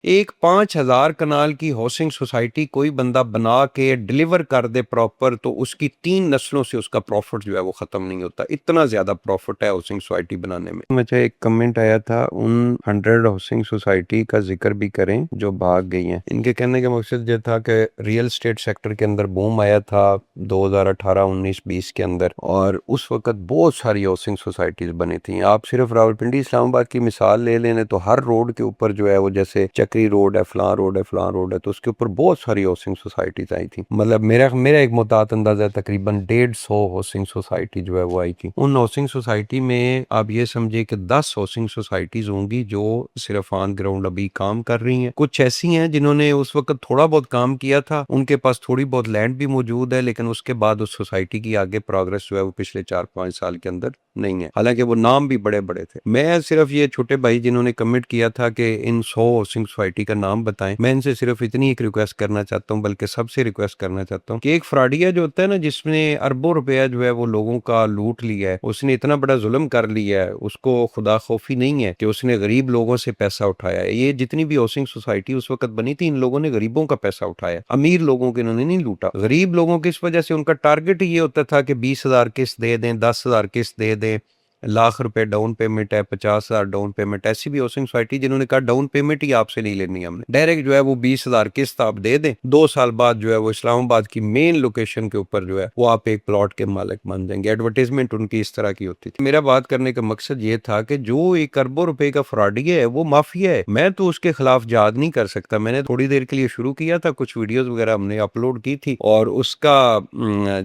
एक 5,000 कनाल की housing society कोई बंदा बना के डिलीवर कर दे प्रॉपर, तो उसकी 3 नस्लों से उसका प्रॉफिट जो है वो ख़त्म नहीं होता। इतना ज़्यादा प्रॉफिट है हाउसिंग सोसाइटी बनाने में। मुझे एक कमेंट आया था, उन 100 हाउसिंग सोसाइटी का ज़िक्र भी करें जो भाग गई हैं। इनके कहने का मकसद ये था कि रियल एस्टेट सेक्टर के अंदर बूम आया था 2018, 19, 20 के अंदर, और उस वक़्त बहुत सारी हाउसिंग सोसाइटीज़ बनी थी। आप सिर्फ रावलपिंडी इस्लामाबाद की मिसाल ले लें तो हर रोड के ऊपर जो है वो, जैसे चक्री रोड है, फलां रोड है, फलां रोड है, तो उसके ऊपर बहुत सारी हाउसिंग सोसाइटीज आई थी। मतलब मेरा मेरा एक मुतात अंदाजा है तकरीबन 150 हाउसिंग सोसाइटी जो है वो आई थी। उन हाउसिंग सोसाइटी में आप ये समझिए कि 10 हाउसिंग सोसाइटीज होंगी जो सिर्फ ऑन ग्राउंड अभी काम कर रही हैं। कुछ ऐसी हैं जिन्होंने उस वक्त थोड़ा बहुत काम किया था, उनके पास थोड़ी बहुत लैंड भी मौजूद है, लेकिन उसके बाद उस सोसाइटी की आगे प्रोग्रेस जो है वो पिछले 4-5 साल के अंदर नहीं है, हालांकि वो नाम भी बड़े बड़े थे। मैं सिर्फ ये छोटे भाई जिन्होंने कमिट किया था कि इन 100 हाउसिंग सोसाइटी का नाम बताएं, मैं इनसे सिर्फ इतनी एक रिक्वेस्ट करना चाहता हूं, बल्कि सबसे रिक्वेस्ट करना चाहता हूं कि एक फ्रॉडिया जो होता है ना, जिसने अरबों रुपया जो है वो लोगों का लूट लिया है, उसने इतना बड़ा जुल्म कर लिया है, उसको खुदा खौफी नहीं है कि उसने गरीब लोगों से पैसा उठाया है। ये जितनी भी हाउसिंग सोसाइटी उस वक्त बनी थी, इन लोगों ने गरीबों का पैसा उठाया, अमीर लोगों के इन्होंने नहीं लूटा। गरीब लोगों की इस वजह से उनका टारगेट ये होता था कि 20,000 किस्त दे दें, 10,000 किस्त दे दें, लाख रुपए डाउन पेमेंट है, 50,000 डाउन पेमेंट। ऐसी भी हाउसिंग सोसाइटी जिन्होंने कहा डाउन पेमेंट ही आपसे नहीं लेनी, हमने डायरेक्ट जो है वो 20,000 किस्त आप दे दें, 2 साल बाद जो है वो इस्लामाबाद की मेन लोकेशन के ऊपर जो है वो आप एक प्लॉट के मालिक बन जाएंगे। एडवर्टाइजमेंट उनकी इस तरह की होती थी। मेरा बात करने का मकसद ये था कि जो एक अरबों रुपए का फ्रॉडिया है, वो माफिया है। मैं तो उसके खिलाफ जहाद नहीं कर सकता। मैंने थोड़ी देर के लिए शुरू किया था, कुछ वीडियोस वगैरह हमने अपलोड की थी, और उसका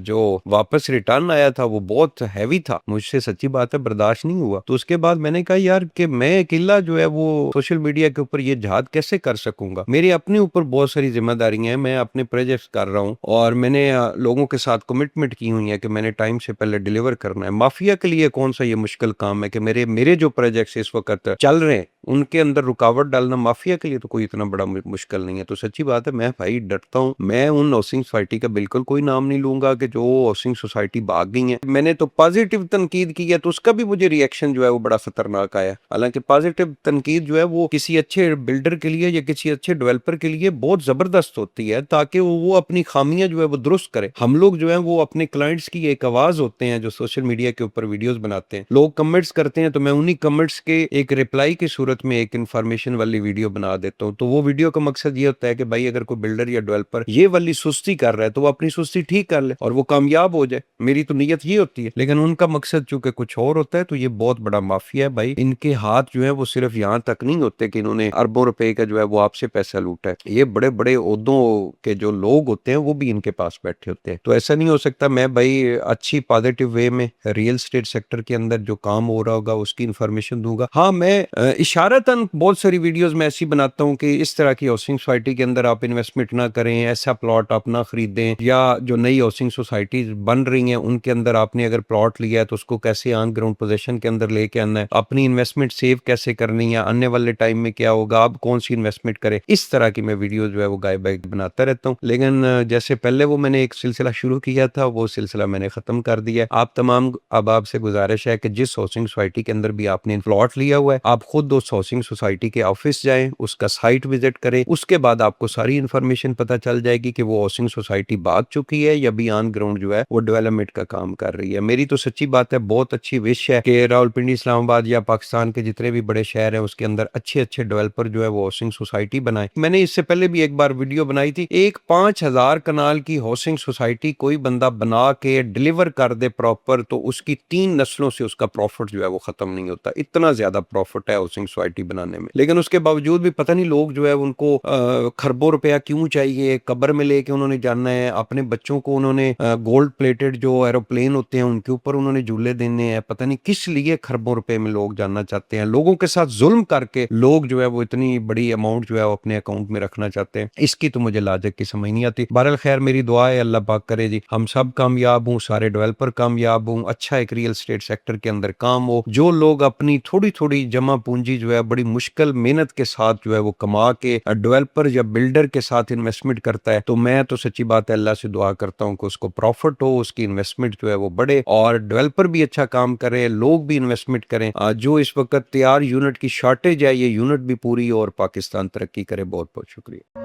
जो वापस रिटर्न आया था वो बहुत हैवी था। मुझसे सच्ची बात है बर्दाश्त नहीं हुआ। तो उसके बाद मैंने कहा यार कि मैं अकेला जो है वो सोशल मीडिया के ऊपर ये जहाद कैसे कर सकूंगा। मेरे अपने ऊपर बहुत सारी जिम्मेदारियां हैं, मैं अपने प्रोजेक्ट्स कर रहा हूँ, और मैंने लोगों के साथ कमिटमेंट की हुई है कि मैंने टाइम से पहले डिलीवर करना है। माफिया के लिए कौन सा ये मुश्किल काम है कि मेरे मेरे जो प्रोजेक्ट्स इस वक्त चल रहे हैं उनके अंदर रुकावट डालना माफिया के लिए तो कोई इतना बड़ा मुश्किल नहीं है। तो सच्ची बात है, मैं भाई डरता हूँ। मैं उन हाउसिंग सोसाइटी का बिल्कुल कोई नाम नहीं लूंगा कि जो हाउसिंग सोसाइटी भाग गई है। मैंने तो पॉजिटिव तनकीद की है, तो उसका भी मुझे रिएक्शन जो है वो बड़ा खतरनाक आया। हालांकि पॉजिटिव तनकीद जो है वो किसी अच्छे बिल्डर के लिए या किसी अच्छे डेवलपर के लिए बहुत जबरदस्त होती है, ताकि वो अपनी खामियां जो है वो दुरुस्त करे। हम लोग जो है वो अपने क्लाइंट्स की एक आवाज होते हैं जो सोशल मीडिया के ऊपर वीडियोस बनाते हैं। लोग कमेंट्स करते हैं तो मैं उन्हीं कमेंट्स के एक रिप्लाई की सूरत में एक इन्फॉर्मेशन वाली वीडियो बना देता हूँ। तो वो वीडियो का मकसद ये होता है कि भाई अगर कोई बिल्डर या डेवलपर ये वाली सुस्ती कर रहा है तो वो अपनी सुस्ती ठीक कर ले और वो कामयाब हो जाए। मेरी तो नीयत ये होती है, लेकिन उनका मकसद चूंकि कुछ और होता है। तो ये बहुत बड़ा माफिया है भाई। इनके हाथ जो है वो सिर्फ यहाँ तक नहीं होते कि इन्होंने अरबों रुपए का जो है वो आपसे पैसा लूटा है। ये बड़े बड़े ओहदों के जो लोग होते हैं वो भी इनके पास बैठे होते हैं। तो ऐसा नहीं हो सकता। मैं भाई अच्छी पॉजिटिव वे में रियल एस्टेट सेक्टर के अंदर जो काम हो रहा होगा उसकी इन्फॉर्मेशन दूंगा। हाँ, मैं इशारतन बहुत सारी वीडियोस में ऐसी बनाता हूँ कि इस तरह की हाउसिंग सोसाइटी के अंदर आप इन्वेस्टमेंट ना करें, ऐसा प्लॉट आप ना खरीदें, या जो नई हाउसिंग सोसाइटीज बन रही हैं उनके अंदर आपने अगर प्लॉट लिया है तो उसको कैसे ऑन ग्राउंड पोजीशन के अंदर लेके आना है, अपनी इन्वेस्टमेंट सेव कैसे करनी है, आने वाले टाइम में क्या होगा, आप कौन सी इन्वेस्टमेंट करें। इस तरह की मैं वीडियो जो है वो गाय बाय बनाता रहता हूँ। लेकिन जैसे पहले वो मैंने एक सिलसिला शुरू किया था, वो सिलसिला मैंने खत्म कर दिया। आप तमाम अब आपसे गुजारिश है कि जिस हाउसिंग सोसाइटी के अंदर भी आपने प्लॉट लिया हुआ है, आप खुद उस हाउसिंग सोसाइटी के ऑफिस जाएं, उसका साइट विजिट करें। उसके बाद आपको सारी इन्फॉर्मेशन पता चल जाएगी कि वो हाउसिंग सोसाइटी भाग चुकी है या भी ऑन ग्राउंड जो है वो डेवलपमेंट का काम कर रही है। मेरी तो सच्ची बात है, बहुत अच्छी विश है कि रावलपिंडी, इस्लामाबाद या पाकिस्तान के जितने भी बड़े शहर हैं उसके अंदर अच्छे अच्छे डेवलपर जो है वो हाउसिंग सोसाइटी बनाए। मैंने इससे पहले भी एक बार वीडियो बनाई थी, एक 5,000 कनाल की हाउसिंग सोसाइटी कोई बंदा बना के डिलीवर कर दे प्रॉपर, तो उसकी 3 नस्लों से उसका प्रॉफिट जो है वो खत्म नहीं होता। इतना ज्यादा प्रॉफिट है हाउसिंग सोसाइटी बनाने में। लेकिन उसके बावजूद भी पता नहीं लोग जो है उनको खरबों रुपया क्यों चाहिए, कब्र में लेके उन्होंने जाना है, अपने बच्चों को उन्होंने गोल्ड प्लेटेड जो एरोप्लेन होते हैं उनके ऊपर उन्होंने झूले देने हैं। पता नहीं किस लिए खरबों रुपए में लोग जानना चाहते हैं। लोगों के साथ जुल्म करके लोग जो है वो इतनी बड़ी अमाउंट जो है वो अपने अकाउंट में रखना चाहते हैं। इसकी तो मुझे लाजिक की समझ नहीं आती। बहरहाल खैर, मेरी दुआ है अल्लाह पाक करे जी हम सब कामयाब हों, सारे डेवलपर कामयाब हों, अच्छा एक रियल एस्टेट सेक्टर के अंदर काम हो। जो लोग अपनी थोड़ी थोड़ी जमा पूंजी जो है बड़ी मुश्किल मेहनत के साथ जो है वो कमा के डेवलपर या बिल्डर के साथ इन्वेस्टमेंट करता है, तो मैं तो सच्ची बात है अल्लाह से दुआ करता हूँ कि उसको प्रॉफिट हो, उसकी इन्वेस्टमेंट जो है वो बढ़े और डेवलपर भी अच्छा काम करे, लोग भी इन्वेस्टमेंट करें। जो इस वक्त तैयार यूनिट की शॉर्टेज है, ये यूनिट भी पूरी और पाकिस्तान तरक्की करे। बहुत बहुत शुक्रिया।